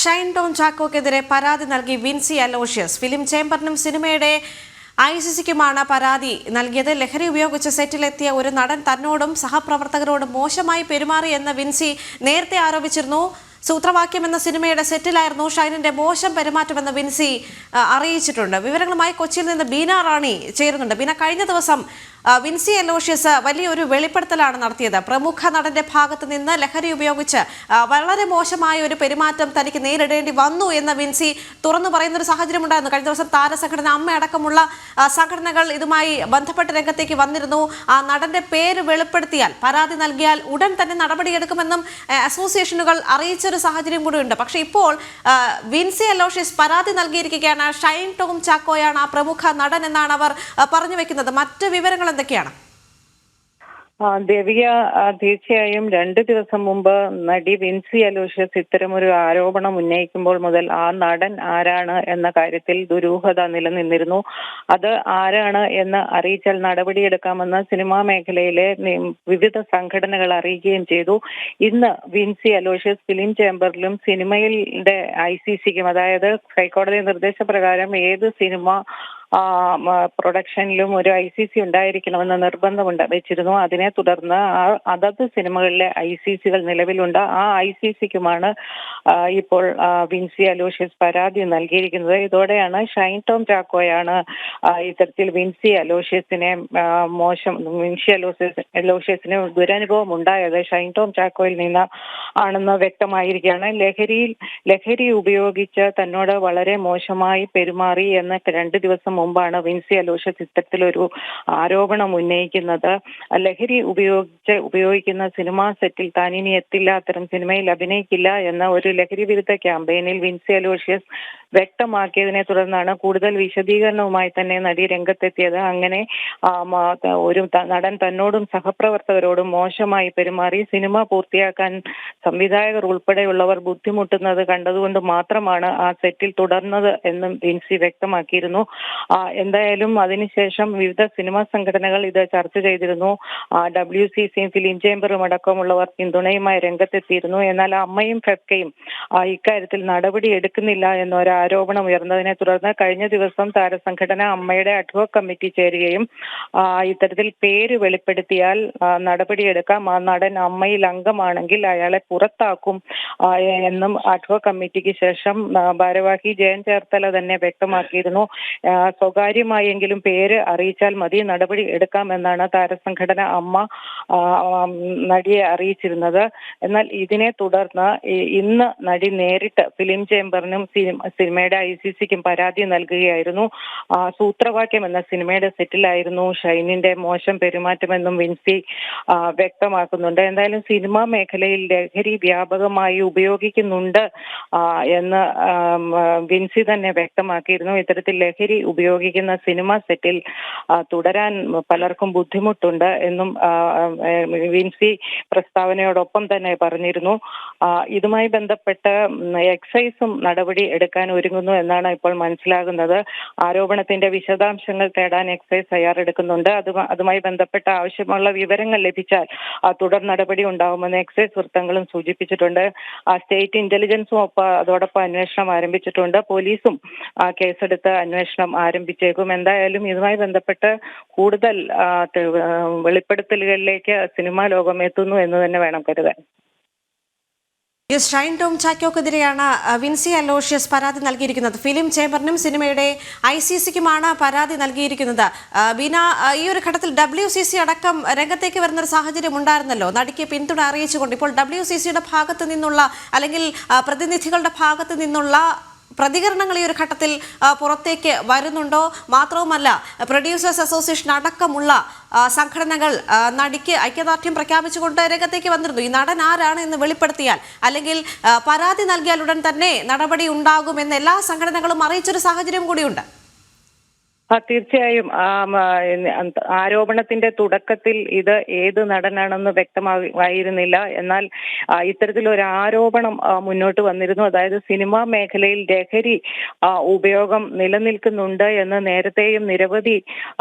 ഷൈൻ ടോം ചാക്കോക്കെതിരെ പരാതി നൽകി Vincy Aloysius. Film ചേംബറിനും സിനിമയുടെ ICCക്കുമാണ് പരാതി നൽകിയത്. ലഹരി ഉപയോഗിച്ച് സെറ്റിലെത്തിയ ഒരു നടൻ തന്നോടും സഹപ്രവർത്തകരോടും മോശമായി പെരുമാറിയെന്ന് വിൻസി നേരത്തെ ആരോപിച്ചിരുന്നു. സൂത്രവാക്യം എന്ന സിനിമയുടെ സെറ്റിലായിരുന്നു ഷൈനിന്റെ മോശം പെരുമാറ്റമെന്ന് വിൻസി അറിയിച്ചിട്ടുണ്ട്. വിവരങ്ങളുമായി കൊച്ചിയിൽ നിന്ന് ബീന റാണി ചേരുന്നുണ്ട്. ബീന, കഴിഞ്ഞ ദിവസം വിൻസി അലോഷ്യസ് വലിയൊരു വെളിപ്പെടുത്തലാണ് നടത്തിയത്. പ്രമുഖ നടന്റെ ഭാഗത്ത് നിന്ന് ലഹരി ഉപയോഗിച്ച് വളരെ മോശമായ ഒരു പെരുമാറ്റം തനിക്ക് നേരിടേണ്ടി വന്നു എന്ന് വിൻസി തുറന്നു പറയുന്ന ഒരു സാഹചര്യം ഉണ്ടായിരുന്നു. കഴിഞ്ഞ ദിവസം താരസംഘടന അമ്മ അടക്കമുള്ള സംഘടനകൾ ഇതുമായി ബന്ധപ്പെട്ട് രംഗത്തേക്ക് വന്നിരുന്നു. ആ നടന്റെ പേര് വെളിപ്പെടുത്തിയാൽ, പരാതി നൽകിയാൽ ഉടൻ തന്നെ നടപടിയെടുക്കുമെന്നും അസോസിയേഷനുകൾ അറിയിച്ചൊരു സാഹചര്യം കൂടി ഉണ്ട്. പക്ഷേ ഇപ്പോൾ വിൻസി അലോഷ്യസ് പരാതി നൽകിയിരിക്കുകയാണ്. ഷൈൻ ടോം ചാക്കോയാണ് ആ പ്രമുഖ നടൻ എന്നാണ് അവർ പറഞ്ഞു വെക്കുന്നത്. മറ്റ് വിവരങ്ങൾ എന്തൊക്കെയാണ്? ദേവിക, തീർച്ചയായും 2 ദിവസം മുമ്പ് നടി വിൻസി അലോഷ്യസ് ഇത്തരമൊരു ആരോപണം ഉന്നയിക്കുമ്പോൾ മുതൽ ആ നടൻ ആരാണ് എന്ന കാര്യത്തിൽ ദുരൂഹത നിലനിന്നിരുന്നു. അത് ആരാണ് എന്ന് അറിയിച്ചാൽ നടപടിയെടുക്കാമെന്ന് സിനിമാ മേഖലയിലെ വിവിധ സംഘടനകൾ അറിയിക്കുകയും ചെയ്തു. ഇന്ന് വിൻസി അലോഷ്യസ് ഫിലിം ചേംബറിലും സിനിമയുടെ ICCക്കും, അതായത് ഹൈക്കോടതി നിർദ്ദേശപ്രകാരം ഏത് സിനിമ പ്രൊഡക്ഷനിലും ഒരു ICC ഉണ്ടായിരിക്കണമെന്ന് നിർബന്ധമുണ്ട് വെച്ചിരുന്നു. അതിനെ തുടർന്ന് അതത് സിനിമകളിലെ ICCകൾ നിലവിലുണ്ട്. ആ ICCക്കുമാണ് ഇപ്പോൾ വിൻസി അലോഷ്യസ് പരാതി നൽകിയിരിക്കുന്നത്. ഇതോടെയാണ് ഷൈൻ ടോം ചാക്കോയാണ് ഇത്തരത്തിൽ വിൻസി അലോഷ്യസിനെ അലോഷ്യസിന് ദുരനുഭവം ഉണ്ടായത് ഷൈൻ ടോം ചാക്കോയിൽ നിന്ന് ആണെന്ന് വ്യക്തമായിരിക്കുകയാണ്. ലഹരി ഉപയോഗിച്ച് തന്നോട് വളരെ മോശമായി പെരുമാറി എന്ന് 2 ദിവസം മുമ്പാണ് വിൻസി അലോഷ്യസ് ഇത്തരത്തിലൊരു ആരോപണം ഉന്നയിക്കുന്നത്. ലഹരി ഉപയോഗിക്കുന്ന സിനിമാ സെറ്റിൽ താൻ ഇനി എത്തില്ല, അത്തരം സിനിമയിൽ അഭിനയിക്കില്ല എന്ന ഒരു ലഹരി വിരുദ്ധ ക്യാമ്പയിനിൽ വിൻസി അലോഷ്യസ് വ്യക്തമാക്കിയതിനെ തുടർന്നാണ് കൂടുതൽ വിശദീകരണവുമായി തന്നെ നടി രംഗത്തെത്തിയത്. അങ്ങനെ ഒരു നടൻ തന്നോടും സഹപ്രവർത്തകരോടും മോശമായി പെരുമാറി സിനിമ പൂർത്തിയാക്കാൻ സംവിധായകർ ഉൾപ്പെടെയുള്ളവർ ബുദ്ധിമുട്ടുന്നത് കണ്ടതുകൊണ്ട് മാത്രമാണ് ആ സെറ്റിൽ തുടർന്നത് എന്നും വിൻസി വ്യക്തമാക്കിയിരുന്നു. എന്തായാലും അതിനുശേഷം വിവിധ സിനിമാ സംഘടനകൾ ഇത് ചർച്ച ചെയ്തിരുന്നു. WCCയും ഫിലിം ചേംബറും അടക്കമുള്ളവർ പിന്തുണയുമായി രംഗത്തെത്തിയിരുന്നു. എന്നാൽ അമ്മയും ഫെഫ്കയും ഇക്കാര്യത്തിൽ നടപടി എടുക്കുന്നില്ല എന്നൊരു ആരോപണം ഉയർന്നതിനെ തുടർന്ന് കഴിഞ്ഞ ദിവസം താരസംഘടന അമ്മയുടെ അഡ്ഹോക് കമ്മിറ്റി ചേരുകയും ഇത്തരത്തിൽ പേര് വെളിപ്പെടുത്തിയാൽ നടപടിയെടുക്കാം, ആ നടൻ അമ്മയിൽ അംഗമാണെങ്കിൽ അയാളെ പുറത്താക്കും എന്നും അഡ്ഹോക് കമ്മിറ്റിക്ക് ശേഷം ഭാരവാഹി ജയൻ ചേർത്തല തന്നെ വ്യക്തമാക്കിയിരുന്നു. സ്വകാര്യമായെങ്കിലും പേര് അറിയിച്ചാൽ മതി, നടപടി എടുക്കാമെന്നാണ് താരസംഘടന അമ്മ നടിയെ അറിയിച്ചിരുന്നത്. എന്നാൽ ഇതിനെ തുടർന്ന് ഇന്ന് നടി നേരിട്ട് ഫിലിം ചേംബറിനും സിനിമയുടെ ICCക്കും പരാതി നൽകുകയായിരുന്നു. സൂത്രവാക്യം എന്ന സിനിമയുടെ സെറ്റിലായിരുന്നു ഷൈനിന്റെ മോശം പെരുമാറ്റമെന്നും വിൻസി വ്യക്തമാക്കുന്നുണ്ട്. എന്തായാലും സിനിമാ മേഖലയിൽ ലഹരി വ്യാപകമായി ഉപയോഗിക്കുന്നുണ്ട് എന്ന് വിൻസി തന്നെ വ്യക്തമാക്കിയിരുന്നു. ഇത്തരത്തിൽ ലഹരി ഉപയോഗിക്കുന്ന സിനിമ സെറ്റിൽ തുടരാൻ പലർക്കും ബുദ്ധിമുട്ടുണ്ട് എന്നും വിൻസി പ്രസ്താവനയോടൊപ്പം തന്നെ പറഞ്ഞിരുന്നു. ഇതുമായി ബന്ധപ്പെട്ട് എക്സൈസും നടപടി എടുക്കാൻ ഒരുങ്ങുന്നു എന്നാണ് ഇപ്പോൾ മനസ്സിലാകുന്നത്. ആരോപണത്തിന്റെ വിശദാംശങ്ങൾ തേടാൻ എക്സൈസ് തയ്യാറെടുക്കുന്നുണ്ട്. അതുമായി ബന്ധപ്പെട്ട ആവശ്യമുള്ള വിവരങ്ങൾ ലഭിച്ചാൽ തുടർ നടപടി ഉണ്ടാകുമെന്ന് എക്സൈസ് വൃത്തങ്ങളും സൂചിപ്പിച്ചിട്ടുണ്ട്. സ്റ്റേറ്റ് ഇന്റലിജൻസും അതോടൊപ്പം അന്വേഷണം ആരംഭിച്ചിട്ടുണ്ട്. പോലീസും കേസെടുത്ത് അന്വേഷണം ആരംഭിച്ചേക്കും. എന്തായാലും ഇതുമായി ബന്ധപ്പെട്ട് കൂടുതൽ വെളിപ്പെടുത്തലുകളിലേക്ക് സിനിമാ ലോകം എത്തുന്നു എന്ന് തന്നെ വേണം കരുതാൻ. ഷൈൻ ടോം ചാക്കോക്കെതിരെയാണ് വിൻസി അലോഷ്യസ് പരാതി നൽകിയിരിക്കുന്നത്. ഫിലിം ചേംബറിനും സിനിമയുടെ ICCക്കുമാണ് പരാതി നൽകിയിരിക്കുന്നത്. ബീന, ഈ ഒരു ഘട്ടത്തിൽ WCC അടക്കം രംഗത്തേക്ക് വരുന്ന ഒരു സാഹചര്യം ഉണ്ടായിരുന്നല്ലോ, നടിക്ക് പിന്തുണ അറിയിച്ചുകൊണ്ട്. ഇപ്പോൾ WCCയുടെ ഭാഗത്ത് നിന്നുള്ള, അല്ലെങ്കിൽ പ്രതിനിധികളുടെ ഭാഗത്ത് നിന്നുള്ള പ്രതികരണങ്ങൾ ഈ ഒരു ഘട്ടത്തിൽ പുറത്തേക്ക് വരുന്നുണ്ടോ? മാത്രവുമല്ല, പ്രൊഡ്യൂസേഴ്സ് അസോസിയേഷൻ അടക്കമുള്ള സംഘടനകൾ നടിക്ക് ഐക്യദാർഢ്യം പ്രഖ്യാപിച്ചുകൊണ്ട് രംഗത്തേക്ക് വന്നിരുന്നു. ഈ നടൻ ആരാണ് എന്ന് വെളിപ്പെടുത്തിയാൽ, അല്ലെങ്കിൽ പരാതി നൽകിയാൽ ഉടൻ തന്നെ നടപടി ഉണ്ടാകുമെന്ന് എല്ലാ സംഘടനകളും അറിയിച്ചൊരു സാഹചര്യം കൂടിയുണ്ട്. തീർച്ചയായും ആരോപണത്തിന്റെ തുടക്കത്തിൽ ഇത് ഏത് നടനാണെന്ന് വ്യക്തമായിരുന്നില്ല. എന്നാൽ ഇത്തരത്തിലൊരു ആരോപണം മുന്നോട്ട് വന്നിരുന്നു. അതായത് സിനിമാ മേഖലയിൽ ലഹരി ഉപയോഗം നിലനിൽക്കുന്നുണ്ട് എന്ന് നേരത്തെയും നിരവധി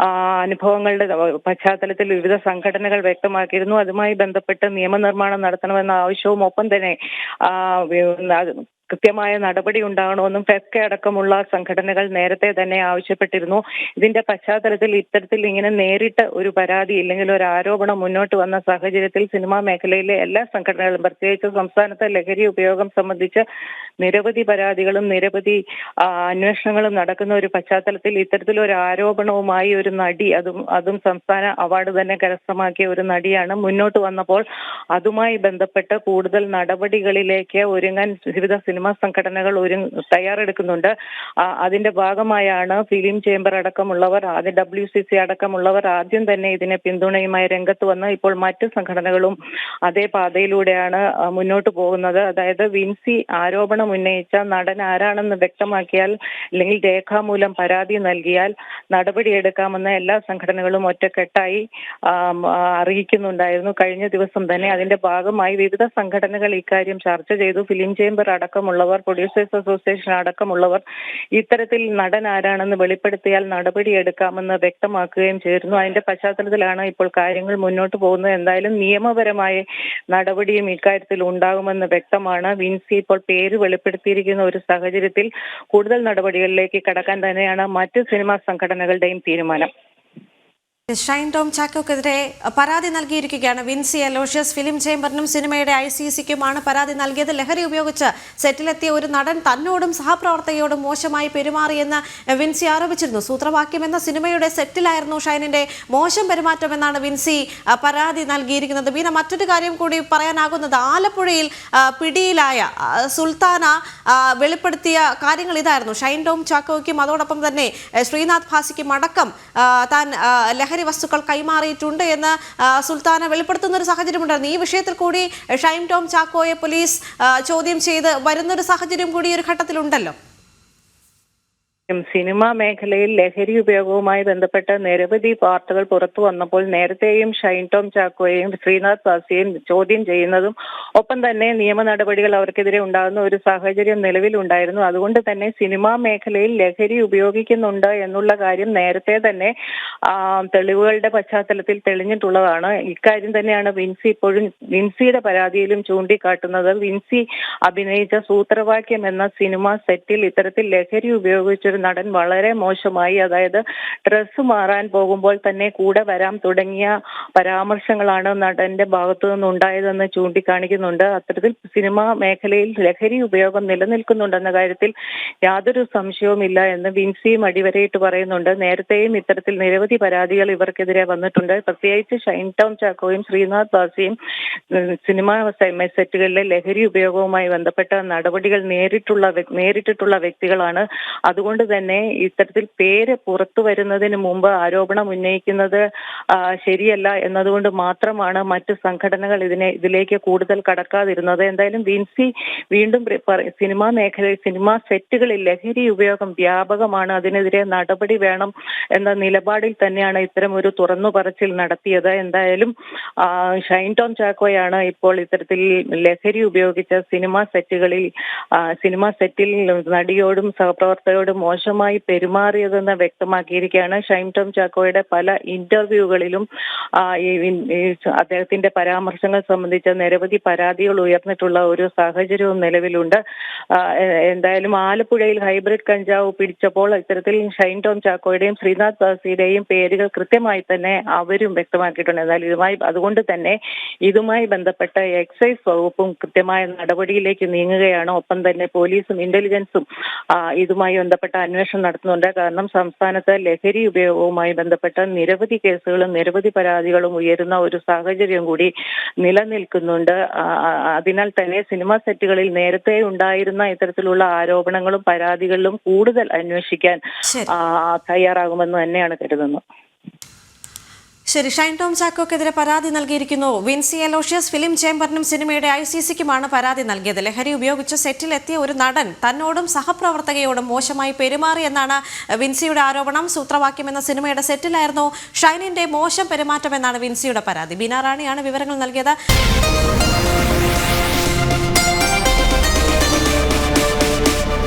അനുഭവങ്ങളുടെ പശ്ചാത്തലത്തിൽ വിവിധ സംഘടനകൾ വ്യക്തമാക്കിയിരുന്നു. അതുമായി ബന്ധപ്പെട്ട് നിയമനിർമ്മാണം നടത്തണമെന്ന ആവശ്യവും ഒപ്പം തന്നെ കൃത്യമായ നടപടി ഉണ്ടാകണമെന്നും ഫെസ്ക അടക്കമുള്ള സംഘടനകൾ നേരത്തെ തന്നെ ആവശ്യപ്പെട്ടിരുന്നു. ഇതിന്റെ പശ്ചാത്തലത്തിൽ ഇത്തരത്തിൽ ഇങ്ങനെ നേരിട്ട് ഒരു പരാതി ഇല്ലെങ്കിൽ ഒരു ആരോപണം മുന്നോട്ട് വന്ന സാഹചര്യത്തിൽ സിനിമാ മേഖലയിലെ എല്ലാ സംഘടനകളും, പ്രത്യേകിച്ച് സംസ്ഥാനത്തെ ലഹരി ഉപയോഗം സംബന്ധിച്ച് നിരവധി പരാതികളും നിരവധി അന്വേഷണങ്ങളും നടക്കുന്ന ഒരു പശ്ചാത്തലത്തിൽ ഇത്തരത്തിലൊരു ആരോപണവുമായി ഒരു നടി, അതും സംസ്ഥാന അവാർഡ് തന്നെ കരസ്ഥമാക്കിയ ഒരു നടിയാണ് മുന്നോട്ട് വന്നപ്പോൾ അതുമായി ബന്ധപ്പെട്ട് കൂടുതൽ നടപടികളിലേക്ക് ഒരുങ്ങാൻ വിവിധ സിനിമാ സംഘടനകൾ തയ്യാറെടുക്കുന്നുണ്ട്. അതിന്റെ ഭാഗമായാണ് ഫിലിം ചേംബർ അടക്കമുള്ളവർ, WCC അടക്കമുള്ളവർ ആദ്യം തന്നെ ഇതിനെ പിന്തുണയുമായി രംഗത്ത് വന്ന് ഇപ്പോൾ മറ്റ് സംഘടനകളും അതേ പാതയിലൂടെയാണ് മുന്നോട്ട് പോകുന്നത്. അതായത് വിൻസി ആരോപണം ഉന്നയിച്ച നടൻ ആരാണെന്ന് വ്യക്തമാക്കിയാൽ അല്ലെങ്കിൽ രേഖാമൂലം പരാതി നൽകിയാൽ നടപടിയെടുക്കാമെന്ന് എല്ലാ സംഘടനകളും ഒറ്റക്കെട്ടായി അറിയിക്കുന്നുണ്ടായിരുന്നു. കഴിഞ്ഞ ദിവസം തന്നെ അതിന്റെ ഭാഗമായി വിവിധ സംഘടനകൾ ഇക്കാര്യം ചർച്ച ചെയ്തു. ഫിലിം ചേംബർ അടക്കമുള്ളവർ, പ്രൊഡ്യൂസേഴ്സ് അസോസിയേഷൻ അടക്കമുള്ളവർ ഇത്തരത്തിൽ നടൻ ആരാണെന്ന് വെളിപ്പെടുത്തിയാൽ നടപടിയെടുക്കാമെന്ന് വ്യക്തമാക്കുകയും ചെയ്തിരുന്നു. അതിന്റെ പശ്ചാത്തലത്തിലാണ് ഇപ്പോൾ കാര്യങ്ങൾ മുന്നോട്ട് പോകുന്നത്. എന്തായാലും നിയമപരമായ നടപടിയും ഇക്കാര്യത്തിൽ ഉണ്ടാകുമെന്ന് വ്യക്തമാണ്. വിൻസി ഇപ്പോൾ പേര് വെളിപ്പെടുത്തിയിരിക്കുന്ന ഒരു സാഹചര്യത്തിൽ കൂടുതൽ നടപടികളിലേക്ക് കടക്കാൻ തന്നെയാണ് മറ്റ് സിനിമാ സംഘടനകളുടെയും തീരുമാനം. ഷൈൻ ടോം ചാക്കോക്കെതിരെ പരാതി നൽകിയിരിക്കുകയാണ് വിൻസി അലോഷ്യസ്. ഫിലിം ചേംബറിനും സിനിമയുടെ ICCക്കുമാണ് പരാതി നൽകിയത്. ലഹരി ഉപയോഗിച്ച് സെറ്റിലെത്തിയ ഒരു നടൻ തന്നോടും സഹപ്രവർത്തകയോടും മോശമായി പെരുമാറിയെന്ന് വിൻസി ആരോപിച്ചിരുന്നു. സൂത്രവാക്യം എന്ന സിനിമയുടെ സെറ്റിലായിരുന്നു ഷൈനിന്റെ മോശം പെരുമാറ്റമെന്നാണ് വിൻസി പരാതി നൽകിയിരിക്കുന്നത്. പിന്നെ മറ്റൊരു കാര്യം കൂടി പറയാനാകുന്നത്, ആലപ്പുഴയിൽ പിടിയിലായ സുൽത്താന വെളിപ്പെടുത്തിയ കാര്യങ്ങൾ ഇതായിരുന്നു. ഷൈൻ ടോം ചാക്കോയ്ക്കും അതോടൊപ്പം തന്നെ ശ്രീനാഥ് ഭാസിക്കും അടക്കം താൻ ലഹരി വസ്തുക്കൾ കൈമാറിയിട്ടുണ്ട് എന്ന് സുൽത്താന വെളിപ്പെടുത്തുന്ന ഒരു സാഹചര്യമുണ്ടായിരുന്നു. ഈ വിഷയത്തിൽ കൂടി ഷൈൻ ടോം ചാക്കോയെ പോലീസ് ചോദ്യം ചെയ്ത് വരുന്നൊരു സാഹചര്യം കൂടി ഒരു ഘട്ടത്തിലുണ്ടല്ലോ. സിനിമാ മേഖലയിൽ ലഹരി ഉപയോഗവുമായി ബന്ധപ്പെട്ട നിരവധി വാർത്തകൾ പുറത്തു വന്നപ്പോൾ നേരത്തെയും ഷൈൻ ടോം ചാക്കോയെയും ശ്രീനാഥ് ഭാസിയെയും ചോദ്യം ചെയ്യുന്നതും ഒപ്പം തന്നെ നിയമ നടപടികൾ അവർക്കെതിരെ ഉണ്ടാകുന്ന ഒരു സാഹചര്യം നിലവിലുണ്ടായിരുന്നു. അതുകൊണ്ട് തന്നെ സിനിമാ മേഖലയിൽ ലഹരി ഉപയോഗിക്കുന്നുണ്ട് എന്നുള്ള കാര്യം നേരത്തെ തന്നെ തെളിവുകളുടെ പശ്ചാത്തലത്തിൽ തെളിഞ്ഞിട്ടുള്ളതാണ്. ഇക്കാര്യം തന്നെയാണ് വിൻസിയുടെ പരാതിയിലും ചൂണ്ടിക്കാട്ടുന്നത്. വിൻസി അഭിനയിച്ച സൂത്രവാക്യം എന്ന സിനിമ സെറ്റിൽ ഇത്തരത്തിൽ ലഹരി ഉപയോഗിച്ചൊരു നടൻ വളരെ മോശമായി, അതായത് ഡ്രസ്സ് മാറാൻ പോകുമ്പോൾ തന്നെ കൂടെ വരാം തുടങ്ങിയ പരാമർശങ്ങളാണ് നടന്റെ ഭാഗത്തു നിന്നുണ്ടായതെന്ന് ചൂണ്ടിക്കാണിക്കുന്നുണ്ട്. അത്തരത്തിൽ സിനിമാ മേഖലയിൽ ലഹരി ഉപയോഗം നിലനിൽക്കുന്നുണ്ടെന്ന കാര്യത്തിൽ യാതൊരു സംശയവുമില്ല എന്ന് വിൻസിയും അടിവരയിട്ട് പറയുന്നുണ്ട്. നേരത്തെയും ഇത്തരത്തിൽ നിരവധി പരാതികൾ ഇവർക്കെതിരെ വന്നിട്ടുണ്ട്. പ്രത്യേകിച്ച് ഷൈൻ ടോം ചാക്കോയും ശ്രീനാഥ് ഭാസിയും സിനിമാ സെറ്റുകളിലെ ലഹരി ഉപയോഗവുമായി ബന്ധപ്പെട്ട നടപടികൾ നേരിട്ടിട്ടുള്ള വ്യക്തികളാണ്. അതുകൊണ്ട് തന്നെ ഇത്തരത്തിൽ പേര് പുറത്തു വരുന്നതിന് മുമ്പ് ആരോപണം ഉന്നയിക്കുന്നത് ശരിയല്ല എന്നതുകൊണ്ട് മാത്രമാണ് മറ്റ് സംഘടനകൾ ഇതിലേക്ക് കൂടുതൽ കടക്കാതിരുന്നത്. എന്തായാലും വിൻസി വീണ്ടും സിനിമാ സെറ്റുകളിൽ ലഹരി ഉപയോഗം വ്യാപകമാണ്, അതിനെതിരെ നടപടി വേണം എന്ന നിലപാടിൽ തന്നെയാണ് ഇത്തരം ഒരു തുറന്നു പറച്ചിൽ നടത്തിയത്. എന്തായാലും ഷൈൻ ടോം ചാക്കോയാണ് ഇപ്പോൾ ഇത്തരത്തിൽ ലഹരി ഉപയോഗിച്ച സിനിമാ സെറ്റിൽ നടിയോടും സഹപ്രവർത്തകരോടും മോശമായി പെരുമാറിയതെന്ന് വ്യക്തമാക്കിയിരിക്കുകയാണ്. ഷൈൻ ടോം ചാക്കോയുടെ പല ഇന്റർവ്യൂകളിലും അദ്ദേഹത്തിന്റെ പരാമർശങ്ങൾ സംബന്ധിച്ച നിരവധി പരാതികൾ ഉയർന്നിട്ടുള്ള ഒരു സാഹചര്യവും നിലവിലുണ്ട്. എന്തായാലും ആലപ്പുഴയിൽ ഹൈബ്രിഡ് കഞ്ചാവ് പിടിച്ചപ്പോൾ ഇത്തരത്തിൽ ഷൈൻ ടോം ചാക്കോയുടെയും ശ്രീനാഥ് ഭാസിയുടെയും പേരുകൾ കൃത്യമായി തന്നെ അവരും വ്യക്തമാക്കിയിട്ടുണ്ട്. എന്നാൽ അതുകൊണ്ട് തന്നെ ഇതുമായി ബന്ധപ്പെട്ട എക്സൈസ് വകുപ്പും കൃത്യമായ നടപടിയിലേക്ക് നീങ്ങുകയാണ്. ഒപ്പം തന്നെ പോലീസും ഇന്റലിജൻസും ഇതുമായി ബന്ധപ്പെട്ട അന്വേഷണം നടത്തുന്നുണ്ട്. കാരണം സംസ്ഥാനത്ത് ലഹരി ഉപയോഗവുമായി ബന്ധപ്പെട്ട നിരവധി കേസുകളും നിരവധി പരാതികളും ഉയരുന്ന ഒരു സാഹചര്യം കൂടി നിലനിൽക്കുന്നുണ്ട്. അതിനാൽ തന്നെ സിനിമാ സെറ്റുകളിൽ നേരത്തെ ഉണ്ടായിരുന്ന ഇത്തരത്തിലുള്ള ആരോപണങ്ങളും പരാതികളിലും കൂടുതൽ അന്വേഷിക്കാൻ തയ്യാറാകുമെന്ന് തന്നെയാണ് കരുതുന്നത്. ശരി, ഷൈൻ ടോം ചാക്കോക്കെതിരെ പരാതി നൽകിയിരിക്കുന്നു വിൻസി അലോഷ്യസ്. ഫിലിം ചേംബറിനും സിനിമയുടെ ICCക്കുമാണ് പരാതി നൽകിയത്. ലഹരി ഉപയോഗിച്ച് സെറ്റിലെത്തിയ ഒരു നടൻ തന്നോടും സഹപ്രവർത്തകയോടും മോശമായി പെരുമാറി എന്നാണ് വിൻസിയുടെ ആരോപണം. സൂത്രവാക്യം എന്ന സിനിമയുടെ സെറ്റിലായിരുന്നു ഷൈനിന്റെ മോശം പെരുമാറ്റം എന്നാണ് വിൻസിയുടെ പരാതി. ബീന റാണിയാണ് വിവരങ്ങൾ നൽകിയത്.